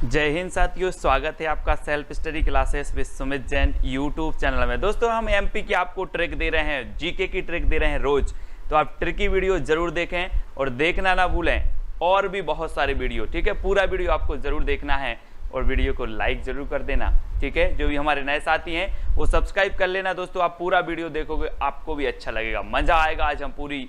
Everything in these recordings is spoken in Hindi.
जय हिंद साथियों, स्वागत है आपका self study classes with Sumit Jain YouTube channel में। दोस्तों हम एमपी की आपको ट्रिक दे रहे हैं, जीके की ट्रिक दे रहे हैं रोज। तो आप ट्रिकी वीडियो जरूर देखें और देखना ना भूलें, और भी बहुत सारे वीडियो, ठीक है। पूरा वीडियो आपको जरूर देखना है और वीडियो को लाइक जरूर कर देना, ठीक है। जो भी हमारे नए साथी हैं वो सब्सक्राइब कर लेना। दोस्तों आप पूरा वीडियो देखोगे, आपको भी अच्छा लगेगा, मजा आएगा। आज हम पूरी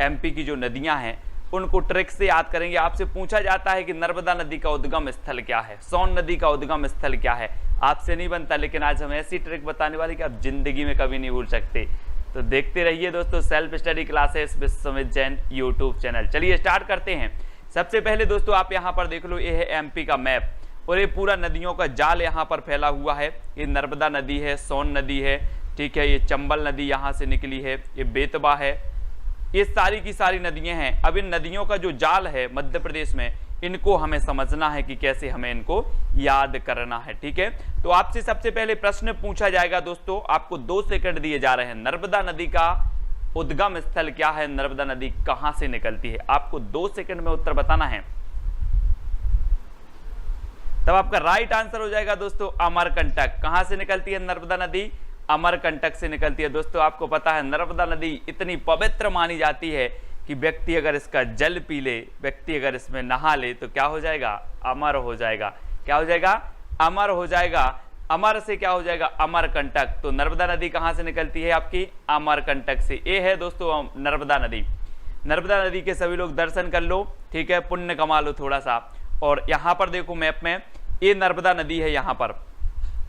एमपी की जो नदियां हैं उनको ट्रिक से याद करेंगे। आपसे पूछा जाता है कि नर्मदा नदी का उद्गम स्थल क्या है, सोन नदी का उद्गम स्थल क्या है। आपसे नहीं बनता, लेकिन आज हम ऐसी ट्रिक बताने वाले कि आप जिंदगी में कभी नहीं भूल सकते। तो देखते रहिए दोस्तों self study classes with Sumit Jain YouTube channel. चलिए स्टार्ट करते हैं। सबसे पहले दोस्तों आप यहाँ पर देख लो, ये है एमपी का मैप और ये पूरा नदियों का जाल यहाँ पर फैला हुआ है। ये नर्मदा नदी है, सोन नदी है, ठीक है। ये चंबल नदी यहाँ से निकली है, ये बेतवा है, ये सारी की सारी नदियां हैं। अब इन नदियों का जो जाल है मध्य प्रदेश में, इनको हमें समझना है कि कैसे हमें इनको याद करना है, ठीक है। तो आपसे सबसे पहले प्रश्न पूछा जाएगा दोस्तों, आपको 2 सेकंड दिए जा रहे हैं। नर्मदा नदी का उद्गम स्थल क्या है, नर्मदा नदी कहां से निकलती है, आपको 2 सेकंड में उत्तर बताना है। तब आपका राइट आंसर हो जाएगा दोस्तों अमरकंटक। कहां से निकलती है नर्मदा नदी? अमरकंटक से निकलती है। दोस्तों आपको पता है नर्मदा नदी इतनी पवित्र मानी जाती है कि व्यक्ति अगर इसका जल पी ले, व्यक्ति अगर इसमें नहा ले तो क्या हो जाएगा? अमर हो जाएगा। क्या हो जाएगा? अमर हो जाएगा। अमर से क्या हो जाएगा? अमरकंटक। तो नर्मदा नदी कहां से निकलती है आपकी? अमरकंटक से। ये है दोस्तों नर्मदा नदी। नर्मदा नदी के सभी लोग दर्शन कर लो, ठीक है, पुण्य कमा लो थोड़ा सा। और यहां पर देखो मैप में, ये नर्मदा नदी है। यहाँ पर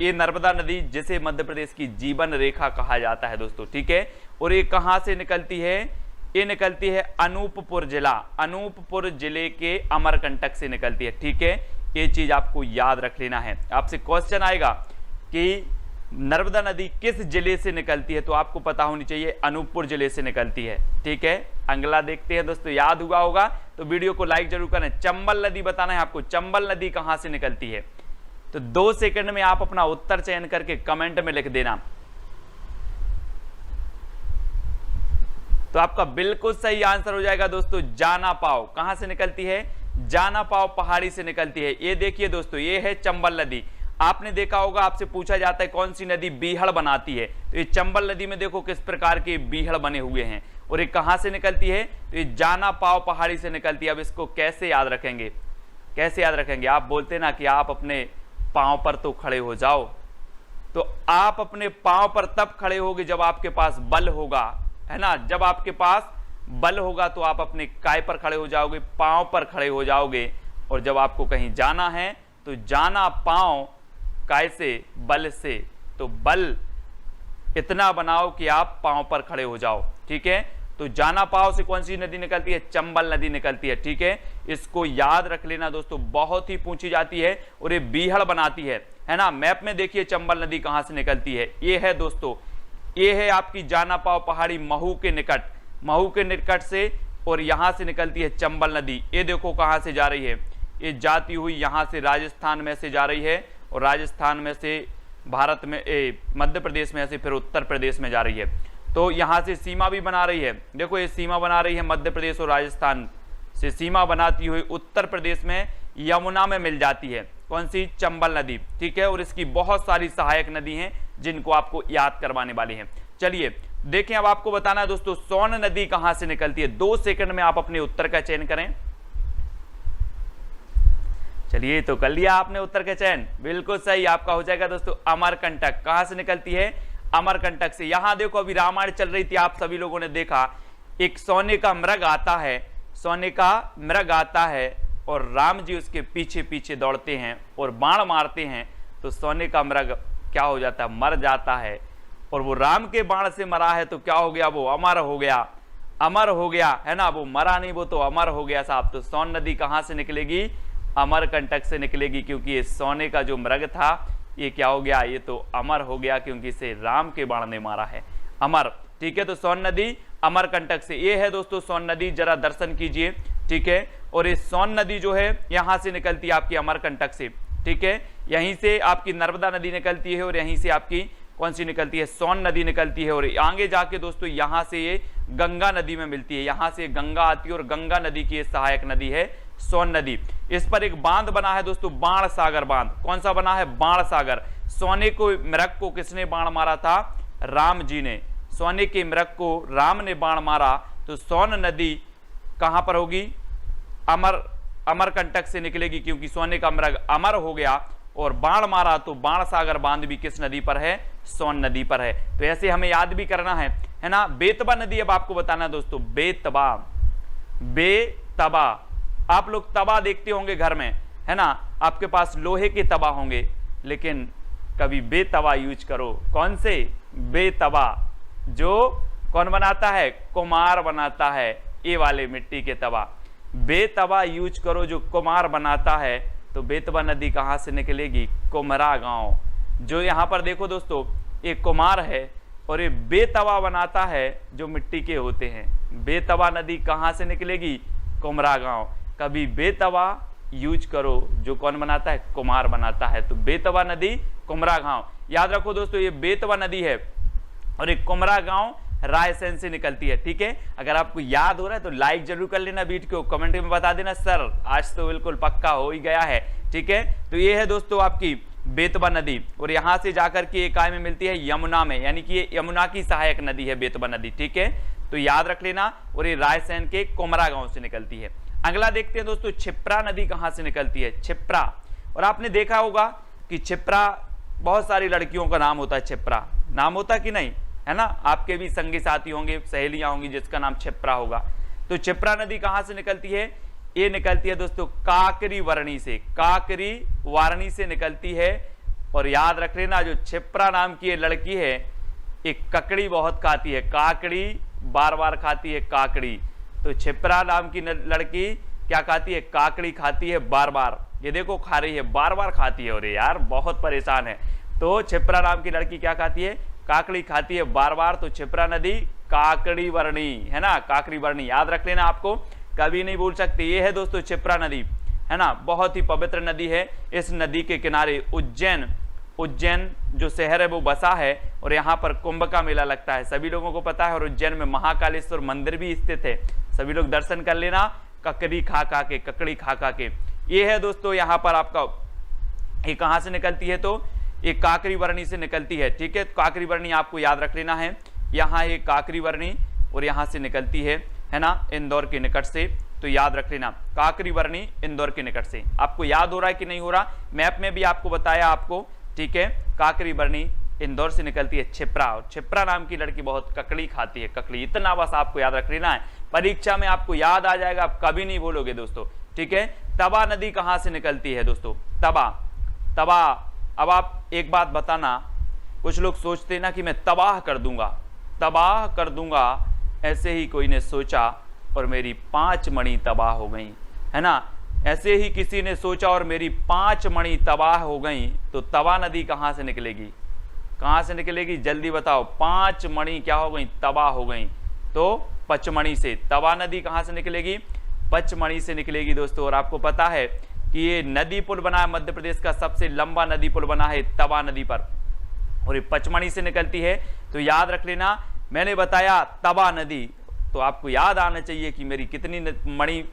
ये नर्मदा नदी जिसे मध्य प्रदेश की जीवन रेखा कहा जाता है दोस्तों, ठीक है। और ये कहां से निकलती है? ये निकलती है अनूपपुर जिला, अनूपपुर जिले के अमरकंटक से निकलती है, ठीक है। ये चीज आपको याद रख लेना है। आपसे क्वेश्चन आएगा कि नर्मदा नदी किस जिले से निकलती है, तो आपको पता होनी चाहिए अनूपपुर जिले से निकलती है, ठीक है। अगला देखते हैं दोस्तों, याद हुआ होगा तो वीडियो को लाइक जरूर करें। चंबल नदी बताना है आपको, चंबल नदी कहां से निकलती है। तो 2 सेकंड में आप अपना उत्तर चयन करके कमेंट में लिख देना। तो आपका बिल्कुल सही आंसर हो जाएगा दोस्तों जाना पाव। कहां से निकलती है? जाना पाव पहाड़ी से निकलती है। ये देखिए दोस्तों, ये है चंबल नदी। आपने देखा होगा, आपसे पूछा जाता है कौन सी नदी बीहड़ बनाती है, तो ये चंबल नदी में देखो किस प्रकार के बीहड़ बने हुए हैं। और ये कहां से निकलती है? तो ये जाना पाव पहाड़ी से निकलती है। अब इसको कैसे याद रखेंगे? कैसे याद रखेंगे? आप बोलते ना कि आप अपने पांव पर तो खड़े हो जाओ, तो आप अपने पांव पर तब खड़े होगे जब आपके पास बल होगा, है ना। जब आपके पास बल होगा तो आप अपने काय पर खड़े हो जाओगे, पांव पर खड़े हो जाओगे। और जब आपको कहीं जाना है तो जाना पांव काय से, बल से। तो बल इतना बनाओ कि आप पांव पर खड़े हो जाओ, ठीक है। तो जाना पाव से कौन सी नदी निकलती है? चंबल नदी निकलती है, ठीक है। इसको याद रख लेना दोस्तों, बहुत ही पूछी जाती है और ये बीहड़ बनाती है ना। मैप में देखिए चंबल नदी कहां से निकलती है। ये है दोस्तों, ये है आपकी जाना पाव पहाड़ी महू के निकट, महू के निकट से, और यहां से निकलती है चंबल नदी। ये देखो कहां से जा रही है, ये जाती हुई यहां से राजस्थान में से जा रही है, और राजस्थान में से भारत में, मध्य प्रदेश में से फिर उत्तर प्रदेश में जा रही है। तो यहां से सीमा भी बना रही है। देखो ये सीमा बना रही है मध्य प्रदेश और राजस्थान से, सीमा बनाती हुई उत्तर प्रदेश में यमुना में मिल जाती है। कौन सी? चंबल नदी, ठीक है। और इसकी बहुत सारी सहायक नदी हैं जिनको आपको याद करवाने वाली हैं। चलिए देखें, अब आपको बताना है दोस्तों सोन नदी कहां से निकलती है। 2 सेकंड में आप अपने उत्तर का चयन करें। चलिए, तो कर लिया आपने उत्तर का चयन, बिल्कुल सही आपका हो जाएगा दोस्तों अमरकंटक। कहां से निकलती है? अमरकंटक से। यहां देखो अभी रामायण चल रही थी, आप सभी लोगों ने देखा, एक सोने का मृग आता है, सोने का मृग आता है और राम जी उसके पीछे पीछे दौड़ते हैं और बाण मारते हैं। तो सोने का मृग क्या हो जाता है? मर जाता है। और वो राम के बाण से मरा है तो क्या हो गया? वो अमर हो गया, अमर हो गया, है ना। वो मरा नहीं, वो तो अमर हो गया साहब। तो सोन नदी कहां से निकलेगी? अमरकंटक से निकलेगी, क्योंकि ये सोने का जो मृग था ये क्या हो गया? ये तो अमर हो गया, क्योंकि इसे राम के बाण ने मारा है, अमर, ठीक है। तो सोन नदी अमरकंटक से। ये है दोस्तों सोन नदी, जरा दर्शन कीजिए, ठीक है। और ये सोन नदी जो है यहां से निकलती है आपकी अमरकंटक से, ठीक है। यहीं से आपकी नर्मदा नदी निकलती है और यहीं से आपकी कौन सी निकलती है? सोन नदी निकलती है। और आगे जाके दोस्तों यहां से ये गंगा नदी में मिलती है, यहां से गंगा आती है और गंगा नदी की सहायक नदी है सोन नदी। इस पर एक बांध बना है दोस्तों, बाण सागर बांध। कौन सा बना है? बाण सागर। सोने को मृग को किसने बाण मारा था? राम जी ने। सोने के मृग को राम ने बाण मारा, तो सोन नदी कहां पर होगी? अमरकंटक से निकलेगी, क्योंकि सोने का मृग अमर हो गया और बाण मारा, तो बाण सागर बांध भी किस नदी पर है? सोन नदी पर है। तो ऐसे हमें याद भी करना है ना। बेतबा नदी अब आपको बताना है दोस्तों, बेतबा। बेतबा, आप लोग तवा देखते होंगे घर में, है ना, आपके पास लोहे के तवा होंगे, लेकिन कभी बेतवा यूज करो। कौन से? बेतवा। जो कौन बनाता है? कुम्हार बनाता है, ये वाले मिट्टी के तवा। बेतवा यूज करो जो कुम्हार बनाता है। तो बेतवा नदी कहां से निकलेगी? कुम्हरा गांव। जो यहां पर देखो दोस्तों, एक कुम्हार है और ये बेतवा बनाता है जो मिट्टी के होते हैं। बेतवा नदी कहां से निकलेगी? कुम्हरा गांव। कभी बेतवा यूज करो जो कौन बनाता है? कुम्हार बनाता है। तो बेतवा नदी, कुम्हरा गांव। याद रखो दोस्तों, ये बेतवा नदी है और एक कुम्हरा गांव रायसेन से निकलती है। ठीक है, अगर आपको याद हो रहा है तो लाइक जरूर कर लेना वीडियो को, कमेंट में बता देना सर आज तो बिल्कुल पक्का हो ही गया है। ठीक है, तो ये है दोस्तों आपकी बेतवा नदी, और यहां से जाकर के एक में मिलती है यमुना में, यानी कि ये यमुना की सहायक नदी है बेतवा नदी। ठीक है, तो याद रख लेना। और ये रायसेन के कुम्हरा गांव से निकलती है। अगला देखते हैं दोस्तों, क्षिप्रा नदी कहां से निकलती है? क्षिप्रा। और आपने देखा होगा कि क्षिप्रा बहुत सारी लड़कियों का नाम होता है, क्षिप्रा नाम होता कि नहीं, है ना। आपके भी संगी साथी होंगे, सहेलियां होंगी जिसका नाम क्षिप्रा होगा। तो क्षिप्रा नदी कहां से निकलती है? ये निकलती है दोस्तों काकरी वारणी से। काकरी वारणी से निकलती है। और याद रख लेना, जो क्षिप्रा नाम की ये लड़की है, एक ककड़ी बहुत खाती है, काकड़ी बार बार खाती है, काकड़ी। तो क्षिप्रा नाम की लड़की क्या खाती है? काकड़ी खाती है बार बार। ये देखो खा रही है, बार बार खाती है, और यार बहुत परेशान है। तो क्षिप्रा नाम की लड़की क्या खाती है? काकड़ी खाती है बार बार। तो क्षिप्रा नदी काकड़ी वर्णी, है ना, काकड़ी वर्णी। याद रख लेना, आपको कभी नहीं भूल सकते। ये है दोस्तों क्षिप्रा नदी, है ना, बहुत ही पवित्र नदी है। इस नदी के किनारे उज्जैन जो शहर है वो बसा है, और यहाँ पर कुंभ का मेला लगता है, सभी लोगों को पता है। और उज्जैन में महाकालेश्वर मंदिर भी स्थित है, सभी लोग दर्शन कर लेना, ककड़ी खा खा के, ककड़ी खा खा के। ये है दोस्तों यहाँ पर आपका, ये कहाँ से निकलती है? तो एक काकरी वर्णी से निकलती है। ठीक है, काकरी वर्णी आपको याद रख लेना है। यहाँ एक काकरी वर्णी और यहाँ से निकलती है ना, इंदौर के निकट से। तो याद रख लेना, काकरी वर्णी इंदौर के निकट से। आपको याद हो रहा है कि नहीं हो रहा? मैप में भी आपको बताया आपको। ठीक है, काकरी वर्णी इंदौर से निकलती है क्षिप्रा, और क्षिप्रा नाम की लड़की बहुत ककड़ी खाती है, ककड़ी। इतना बस आपको याद रख लेना है, परीक्षा में आपको याद आ जाएगा, आप कभी नहीं भूलोगे दोस्तों। ठीक है, तवा नदी कहां से निकलती है दोस्तों? तवा। अब आप एक बात बताना, कुछ लोग सोचते ना कि मैं तबाह कर दूंगा, ऐसे ही कोई ने सोचा और मेरी 5 मणि तबाह हो गई, है ना। ऐसे ही किसी ने सोचा और मेरी 5 मणि तबाह हो गई। तो तवा नदी कहां से निकलेगी? कहां से निकलेगी? जल्दी बताओ। 5 मणि क्या हो गई? तबाह हो गई। तो पचमणि से। तवा नदी कहां से निकलेगी? पचमणि से निकलेगी दोस्तों। और आपको पता है कि ये नदी पुल बना है, मध्य प्रदेश का सबसे लंबा नदी पुल बना है तवा नदी पर, और ये पचमणि से निकलती है। तो याद रख लेना, मैंने बताया तवा नदी, तो आपको याद आना चाहिए कि मेरी कितनी मणि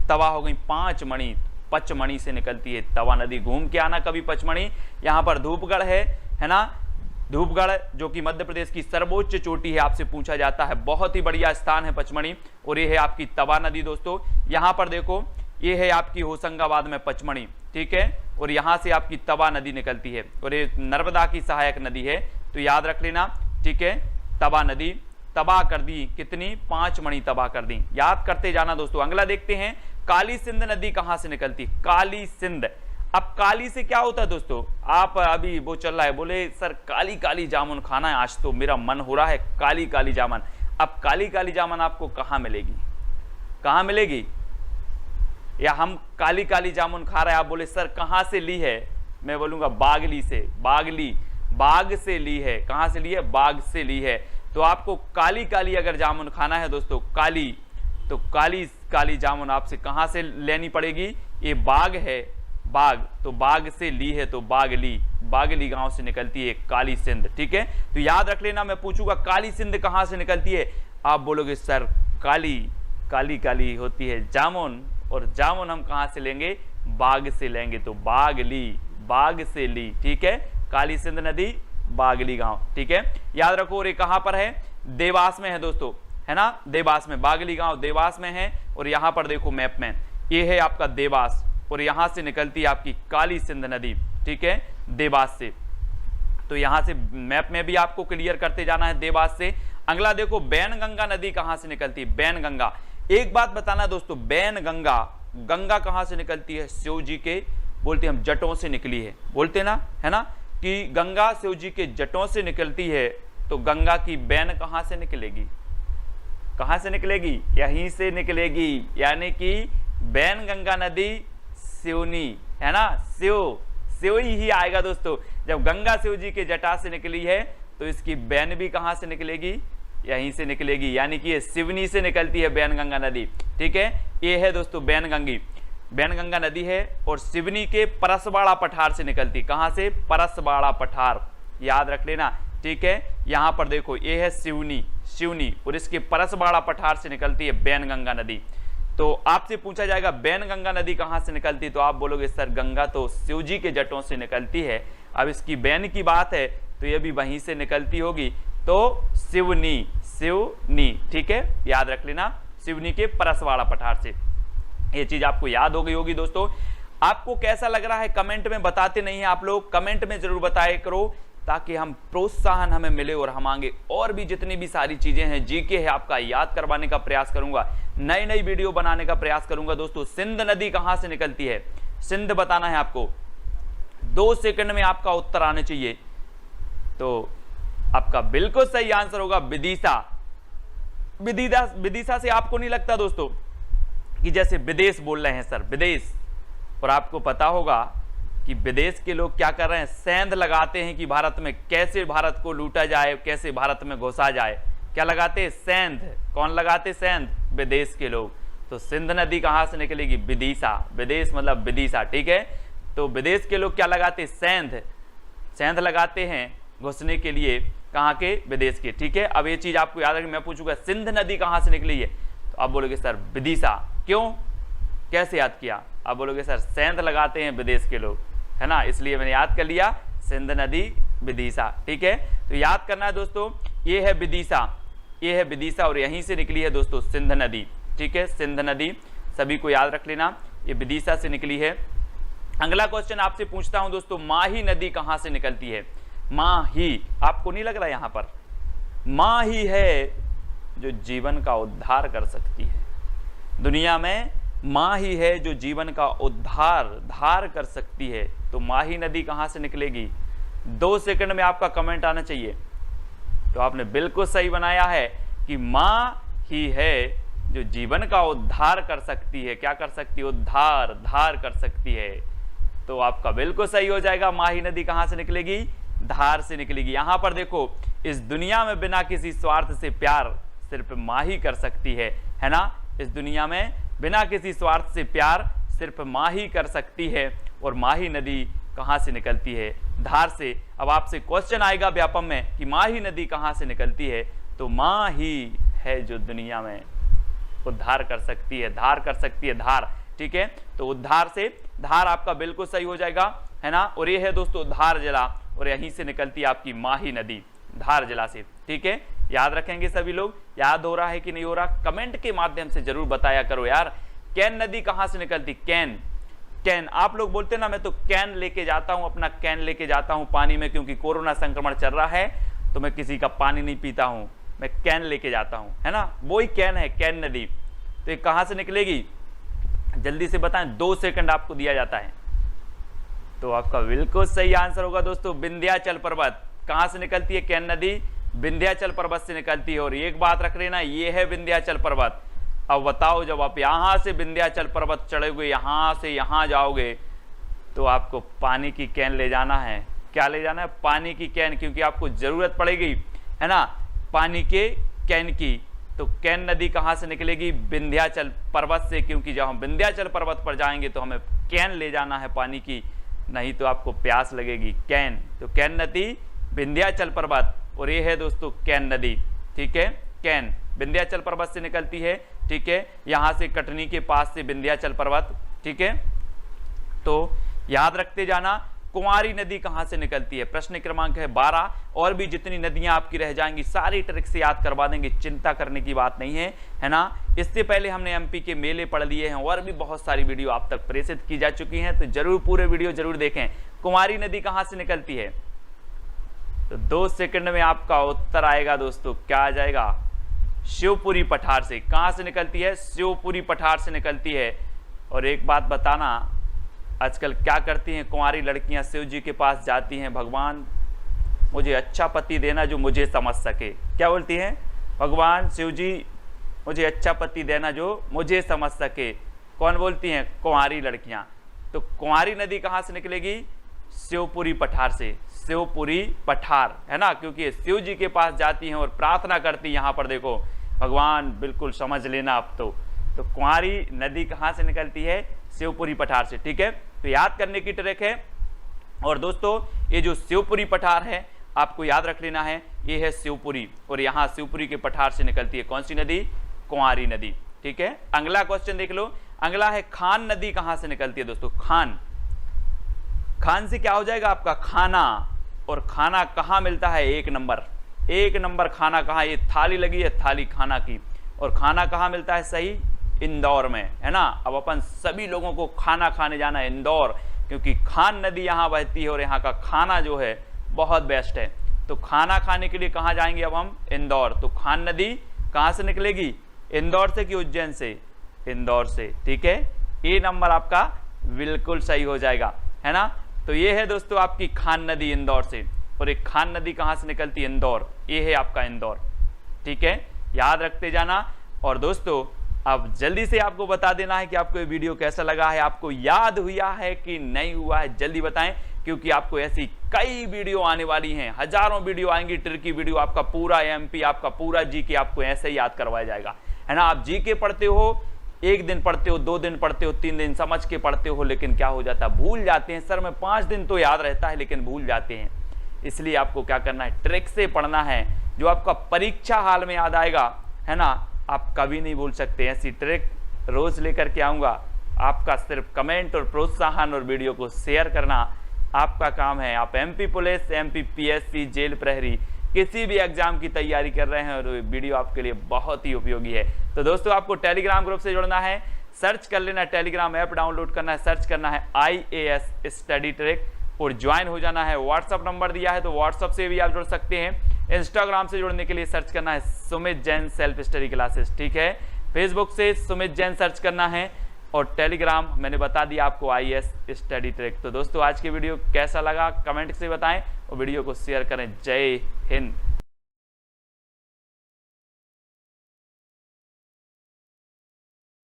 तवा हो गई? 5 मणि। पचमणि से निकलती है तवा नदी। घूम के आना कभी पचमणि। यहाँ पर धूपगढ़ है ना, धूपगढ़ जो कि मध्य प्रदेश की सर्वोच्च चोटी है, आपसे पूछा जाता है। बहुत ही बढ़िया स्थान है पचमणि। और ये है आपकी तवा नदी दोस्तों। यहाँ पर देखो, ये है आपकी होशंगाबाद में पचमणि। ठीक है, और यहाँ से आपकी तवा नदी निकलती है, और ये नर्मदा की सहायक नदी है। तो याद रख लेना। ठीक है, तवा नदी तबाह कर दी, कितनी? 5 मणि तबाह कर दी। याद करते जाना दोस्तों। अगला देखते हैं, काली सिंध नदी कहां से निकलती? काली सिंध। अब काली से क्या होता है दोस्तों? आप अभी वो चल रहा है, बोले सर काली काली जामुन खाना है, आज तो मेरा मन हो रहा है काली काली जामुन। अब काली काली जामुन आपको कहां मिलेगी? कहां मिलेगी? या हम काली काली जामुन खा रहे हैं, आप बोले सर कहां से ली है? मैं बोलूंगा बागली से। बाग से ली है। कहां से ली है? बाग से ली है। तो आपको काली काली अगर जामुन खाना है दोस्तों, काली, तो काली काली जामुन आपसे कहां से लेनी पड़ेगी? ये बाग है, बाग, तो बाग से ली है, तो बागली गांव से निकलती है काली सिंध। ठीक है, तो याद रख लेना, मैं पूछूंगा काली सिंध कहां से निकलती है, आप बोलोगे सर काली काली काली होती है जामुन, और जामुन हम कहां से लेंगे, बाग से लेंगे। तो बागली, बाग से ली, ठीक है, काली सिंध नदी बागली गांव, ठीक है, याद रखो। और ये कहां पर है, देवास में है दोस्तों, है ना, देवास में, बागली गांव देवास में है। और यहां पर देखो मैप में, ये है आपका देवास और यहां से निकलती है आपकी काली सिंध नदी, ठीक है, देवास से। तो यहां से मैप में भी आपको क्लियर करते जाना है देवास से। अगला देखो बैनगंगा नदी कहां से निकलती है, बैनगंगा। एक बात बताना दोस्तों, बैनगंगा, गंगा कहां से निकलती है, शिव जी के बोलते हम जटों से निकली है, बोलते ना, है ना, कि गंगा शिव जी के जटों से निकलती है। तो गंगा की बैन कहां से निकलेगी, कहां से निकलेगी, यहीं से निकलेगी, यानी कि बैनगंगा नदी सिवनी, है ना, शिव ही आएगा दोस्तों। जब गंगा शिव जी के जटा से निकली है तो इसकी बैन भी कहां से निकलेगी, यहीं से निकलेगी, यानी कि ये सिवनी से निकलती है बैनगंगा नदी, ठीक है। ये है दोस्तों बैनगंगा नदी है और सिवनी के परसबाड़ा पठार से निकलती, कहां से, परसबाड़ा पठार, याद रख लेना, ठीक है। यहां पर देखो ये है सिवनी और इसके परसबाड़ा पठार से निकलती है बैनगंगा नदी। तो आपसे पूछा जाएगा बैनगंगा नदी कहां से निकलती, तो आप बोलोगे सर गंगा तो शिव जी के जटों से निकलती है, अब इसकी बैन की बात है तो ये भी वहीं से निकलती होगी, तो सिवनी, ठीक है, याद रख लेना, सिवनी के परसवाड़ा पठार से। ये चीज आपको याद हो गई होगी दोस्तों। आपको कैसा लग रहा है कमेंट में बताते नहीं है आप लोग, कमेंट में जरूर बताया करो ताकि हम प्रोत्साहन हमें मिले और हम आगे और भी जितनी भी सारी चीजें हैं जीके है आपका याद करवाने का प्रयास करूंगा, नई वीडियो बनाने का प्रयास करूंगा दोस्तों। सिंध नदी कहां से निकलती है, सिंध बताना है आपको, 2 सेकंड में आपका उत्तर आने चाहिए। तो आपका बिल्कुल सही आंसर होगा विदिशा। विदिशा से आपको नहीं लगता दोस्तों कि जैसे विदेश बोल रहे हैं सर, विदेश, और आपको पता होगा कि विदेश के लोग क्या कर रहे हैं, सेंध लगाते हैं कि भारत में कैसे भारत को लूटा जाए, कैसे भारत में घुसा जाए, क्या लगाते हैं, सेंध। कौन लगाते, सेंध, विदेश के लोग। तो सिंध नदी कहां से निकलेगी, विदिशा, विदेश मतलब विदिशा, ठीक है। तो विदेश के लोग क्या लगाते हैं, सेंध लगाते हैं घुसने के लिए, कहां के, विदेश के, ठीक है। अब ये चीज आपको याद रखनी, मैं पूछूंगा सिंध नदी कहां से निकली है, तो आप बोलोगे सर विदिशा, क्यों, कैसे याद किया, आप बोलोगे सर सेंध लगाते हैं विदेश के लोग, है ना, इसलिए मैंने याद कर लिया सिंध नदी विदिशा, ठीक है। तो याद करना है दोस्तों, ये है विदिशा, ये है विदिशा और यहीं से निकली है दोस्तों सिंध नदी, ठीक है, सिंध नदी सभी को याद रख लेना, ये विदिशा से निकली है। अगला क्वेश्चन आपसे पूछता हूं दोस्तों, माही नदी कहां से निकलती है, माही, आपको नहीं लग रहा यहां पर, माही है जो जीवन का उद्धार कर सकती है, दुनिया में माही है जो जीवन का उद्धार कर सकती है। तो माही नदी कहां से निकलेगी, 2 सेकंड में आपका कमेंट आना चाहिए। तो आपने बिल्कुल सही बनाया है कि मां ही है जो जीवन का उद्धार कर सकती है, क्या कर सकती है, धार कर सकती है। तो आपका बिल्कुल सही हो जाएगा, माही नदी कहां से निकलेगी, धार से निकलेगी। यहां पर देखो, इस दुनिया में बिना किसी स्वार्थ से प्यार सिर्फ मां ही कर सकती है ना, इस दुनिया में बिना किसी स्वार्थ से प्यार सिर्फ मां ही कर सकती है। और माही नदी कहां से निकलती है, धार से। अब आपसे क्वेश्चन आएगा व्यापम में कि माही नदी कहां से निकलती है, तो मां ही है जो दुनिया में उद्धार कर सकती है, धार कर सकती है, धार, ठीक है। तो उद्धार से धार आपका बिल्कुल सही हो जाएगा, है ना। और ये है दोस्तों धार जिला और यहीं से निकलती है आपकी माही नदी, धार जिला से, ठीक है। याद रखेंगे सभी लोग, याद हो रहा है कि नहीं हो रहा, कमेंट के माध्यम से जरूर बताया करो यार। कैन नदी कहां से निकलती, कैन, आप लोग बोलते ना मैं तो कैन लेके जाता हूं, अपना कैन लेके जाता हूं पानी में, क्योंकि कोरोना संक्रमण चल रहा है तो मैं किसी का पानी नहीं पीता हूं, मैं कैन लेके जाता हूं, है ना, वो ही कैन है, कैन नदी। तो ये कहां से निकलेगी, जल्दी से बताएं, 2 सेकंड आपको दिया जाता है। तो आपका बिल्कुल सही आंसर होगा दोस्तों विंध्याचल पर्वत। कहां से निकलती है कैन नदी, विंध्याचल पर्वत से निकलती है। और एक बात रख लेना, ये है विंध्याचल पर्वत। अब बताओ, जब आप यहां से विंध्याचल पर्वत चढ़ोगे, यहां से यहां जाओगे, तो आपको पानी की कैन ले जाना है, क्या ले जाना है, पानी की कैन, क्योंकि आपको जरूरत पड़ेगी, है ना, पानी के कैन की। तो कैन नदी कहां से निकलेगी, विंध्याचल पर्वत से, क्योंकि जब हम विंध्याचल पर्वत पर जाएंगे तो हमें कैन ले जाना है पानी की, नहीं तो आपको प्यास लगेगी, कैन। तो कैन नदी विंध्याचल पर्वत, और ये है दोस्तों कैन नदी, ठीक है, कैन विंध्याचल पर्वत से निकलती है, ठीक है, यहां से कटनी के पास से विंध्याचल पर्वत, ठीक है। तो याद रखते जाना कुंवारी नदी कहां से निकलती है, प्रश्न क्रमांक है 12। और भी जितनी नदियां आपकी रह जाएंगी सारी ट्रिक से याद करवा देंगे, चिंता करने की बात नहीं है ना। इससे पहले हमने एमपी के मेले पढ़ लिए हैं और भी बहुत सारी वीडियो आप तक प्रेषित की जा चुकी हैं, तो जरूर पूरे वीडियो जरूर देखें। कुंवारी नदी कहां से निकलती है, तो 2 सेकंड में आपका उत्तर आएगा दोस्तों, क्या आ जाएगा, शिवपुरी पठार से। कहां से निकलती है, शिवपुरी पठार से निकलती है। और एक बात बताना, आजकल क्या करती हैं कुंवारी लड़कियां, शिव जी के पास जाती हैं, भगवान मुझे अच्छा पति देना जो मुझे समझ सके। क्या बोलती हैं, भगवान शिव जी मुझे अच्छा पति देना जो मुझे समझ सके। कौन बोलती हैं, कुंवारी लड़कियां। तो कुंवारी नदी कहां से निकलेगी, शिवपुरी पठार से, शिवपुरी पठार, है ना, क्योंकि शिव जी के पास जाती हैं और प्रार्थना करती। यहां पर देखो भगवान, बिल्कुल समझ लेना अब तो कुंवारी नदी कहां से निकलती है, शिवपुरी पठार से, ठीक है। तो याद करने की ट्रिक है। और दोस्तों ये जो शिवपुरी पठार है आपको याद रख लेना है, ये है शिवपुरी, और यहां शिवपुरी के पठार से निकलती है कौन सी नदी, कुंवारी नदी, ठीक है। अगला क्वेश्चन देख लो, अगला है खान नदी कहां से निकलती है दोस्तों, खान। खान से क्या हो जाएगा आपका, खाना। और खाना कहां मिलता है, 1 नंबर, 1 नंबर खाना कहां, ये थाली लगी है थाली खाना की, और खाना कहां मिलता है, सही, इंदौर में, है ना। अब अपन सभी लोगों को खाना खाने जाना है इंदौर, क्योंकि खान नदी यहाँ बहती है और यहाँ का खाना जो है बहुत बेस्ट है। तो खाना खाने के लिए कहाँ जाएंगे अब हम, इंदौर। तो खान नदी कहाँ से निकलेगी, इंदौर से कि उज्जैन से, इंदौर से, ठीक है। ए नंबर आपका बिल्कुल सही हो जाएगा, है ना। तो ये है दोस्तों आपकी खान नदी इंदौर से, और एक खान नदी कहाँ से निकलती है, इंदौर, ये है आपका इंदौर, ठीक है, याद रखते जाना। और दोस्तों अब जल्दी से आपको बता देना है कि आपको ये वीडियो कैसा लगा है, आपको याद हुआ है कि नहीं हुआ है, जल्दी बताएं, क्योंकि आपको ऐसी कई वीडियो आने वाली हैं, हजारों वीडियो आएंगी, ट्रिकी वीडियो, आपका पूरा एमपी, आपका पूरा जीके आपको ऐसे ही याद करवाया जाएगा, है ना। आप जीके पढ़ते हो, 1 दिन पढ़ते हो, 2 दिन पढ़ते हो, 3 दिन समझ के पढ़ते हो, लेकिन क्या हो जाता है, भूल जाते हैं। सर में 5 दिन तो याद रहता है लेकिन भूल जाते हैं। इसलिए आपको क्या करना है, ट्रिक से पढ़ना है, जो आपका परीक्षा हाल में याद आएगा, है ना, आप कभी नहीं भूल सकते। ऐसी ट्रिक रोज लेकर के आऊंगा, आपका सिर्फ कमेंट और प्रोत्साहन और वीडियो को शेयर करना आपका काम है। आप MP police, MP PSC, jail प्रहरी, किसी भी एग्जाम की तैयारी कर रहे हैं और वीडियो आपके लिए बहुत ही उपयोगी है। तो दोस्तों आपको टेलीग्राम ग्रुप से जुड़ना है, सर्च कर लेना, टेलीग्राम ऐप डाउनलोड करना है, सर्च करना है IAS स्टडी ट्रिक और ज्वाइन हो जाना है। व्हाट्सअप नंबर दिया है तो व्हाट्सअप से भी आप जुड़ सकते हैं। इंस्टाग्राम से जुड़ने के लिए सर्च करना है Sumit Jain self study classes, ठीक है। फेसबुक से सुमित जैन सर्च करना है, और टेलीग्राम मैंने बता दिया आपको IAS स्टडी ट्रिक। तो दोस्तों आज की वीडियो कैसा लगा कमेंट से बताएं और वीडियो को शेयर करें। जय हिंद।